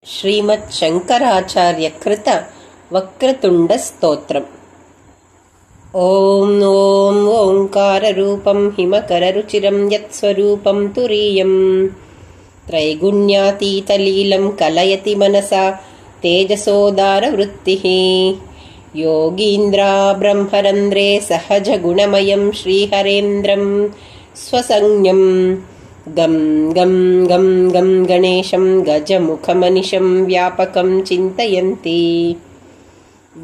श्रीमच्छङ्कराचार्यकृत वक्रतुण्डस्तोत्रम्। ॐ ॐ ओङ्काररूपं हिमकररुचिरं यत्स्वरूपं तुरीयम् त्रैगुण्यातीतलीलं कलयति मनसा तेजसोदारवृत्तिः योगीन्द्रा ब्रह्मरन्ध्रे सहजगुणमयं श्रीहरेन्द्रं स्वसंज्ञम् गं गं गं गं गणेशं गजमुखमनिशं व्यापकं चिन्तयन्ति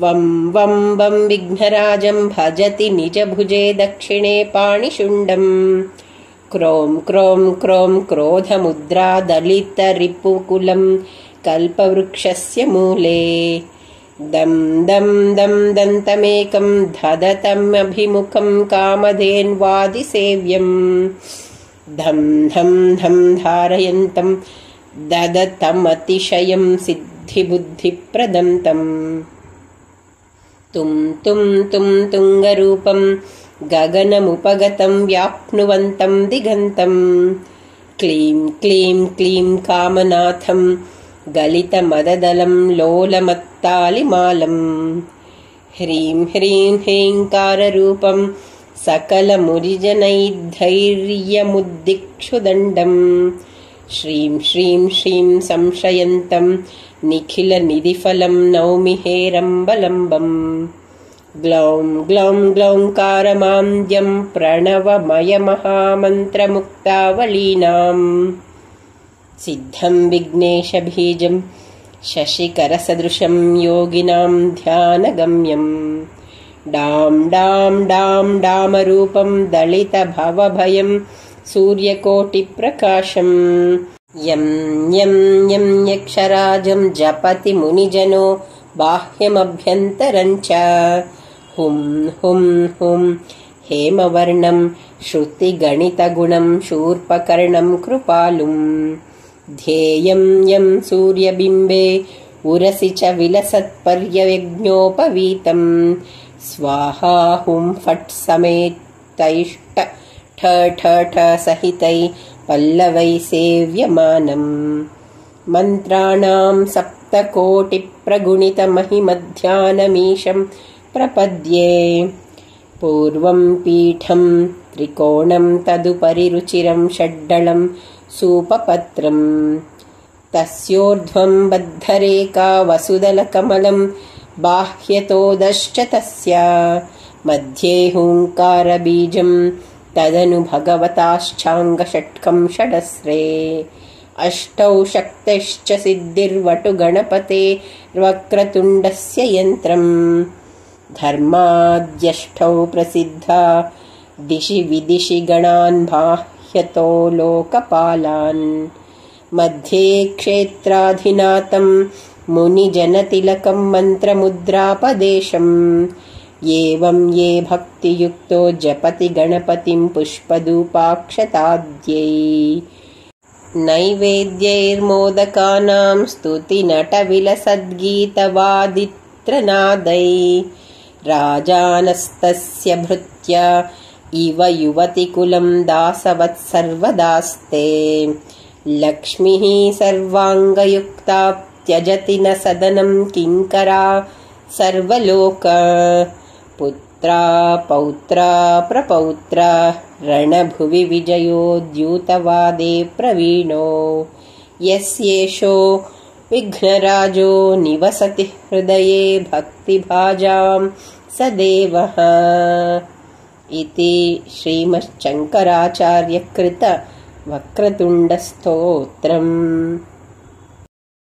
वं वं वं विघ्नराजं भजति निजभुजे दक्षिणे पाणिशुण्डम् क्रों क्रों क्रों क्रोधमुद्रा दलितरिपुकुलं कल्पवृक्षस्य मूले दं दं दं दन्तमेकं धदतमभिमुखं कामधेन्वादिसेव्यम् धं धं धं धारयन्तं ददतमतिशयं सिद्धिबुद्धिप्रदं तम् तुं तुं तुं तुङ्गरूपं गगनमुपगतं व्याप्नुवन्तं दिगन्तं क्लीं क्लीं क्लीं कामनाथं गलितमददलं लोलमत्तालिमालं ह्रीं ह्रीं ह्रीङ्काररूपं सकलमुरिजनैर्धैर्यमुद्दिक्षुदण्डम् श्रीं श्रीं श्रीं संशयन्तं निखिलनिधिफलं नौमि हेरम्बलम्बम् ग्लौं ग्लौं ग्लौङ्कारमान्द्यं प्रणवमयमहामन्त्रमुक्तावलीनाम् सिद्धं विघ्नेशबीजं शशिकरसदृशं योगिनां ध्यानगम्यम् डां डां डां डामरूपं दलितभवभयं सूर्यकोटिप्रकाशम् यं यं यं यक्षराजं जपति मुनिजनो बाह्यमभ्यन्तरं च हुं हुं हुं हेमवर्णं श्रुतिगणितगुणं शूर्पकर्णं कृपालुं ध्येयं यं सूर्यबिम्बे उरसि च विलसत्पर्यविज्ञोपवीतम् स्वाहा हुं फट् समेतैष्ट ठ ठ ठ सहितै पल्लवै सेव्यमानम् मन्त्राणां सप्तकोटिप्रगुणितमहिमध्यानमीशं प्रपद्ये पूर्वं पीठं त्रिकोणं तदुपरि रुचिरं षड्डलं सूपपत्रम् तस्योर्ध्वं बद्धरेखा वसुदलकमलं बाह्यतोदश्च तस्य मध्ये हूङ्कारबीजं तदनु भगवताश्चाङ्गषट्कं षडस्रे अष्टौ शक्तैश्च सिद्धिर्वटुगणपतेर्वक्रतुण्डस्य यन्त्रम् धर्माद्यष्टौ प्रसिद्धा दिशि विदिशि गणान् बाह्यतो लोकपालान् मध्ये क्षेत्राधिनाथं मुनिजनतिलकं मन्त्रमुद्रापदेशम् एवं ये भक्तियुक्तो जपति गणपतिं पुष्पधूपाक्षताद्यै नैवेद्यैर्मोदकानां स्तुतिनटविलसद्गीतवादित्रनादै राजानस्तस्य भृत्या इव युवतिकुलं दासवत्सर्वदास्ते लक्ष्मीः सर्वाङ्गयुक्ता त्यजति न सदनं किङ्करा सर्वलोक पुत्रा पौत्रा प्रपौत्रा रणभुवि विजयो द्यूतवादे प्रवीणो यस्येषो विघ्नराजो निवसति हृदये भक्तिभाजां स देवः इति श्रीमच्छङ्कराचार्यकृत वक्रतुण्डस्तोत्रम्।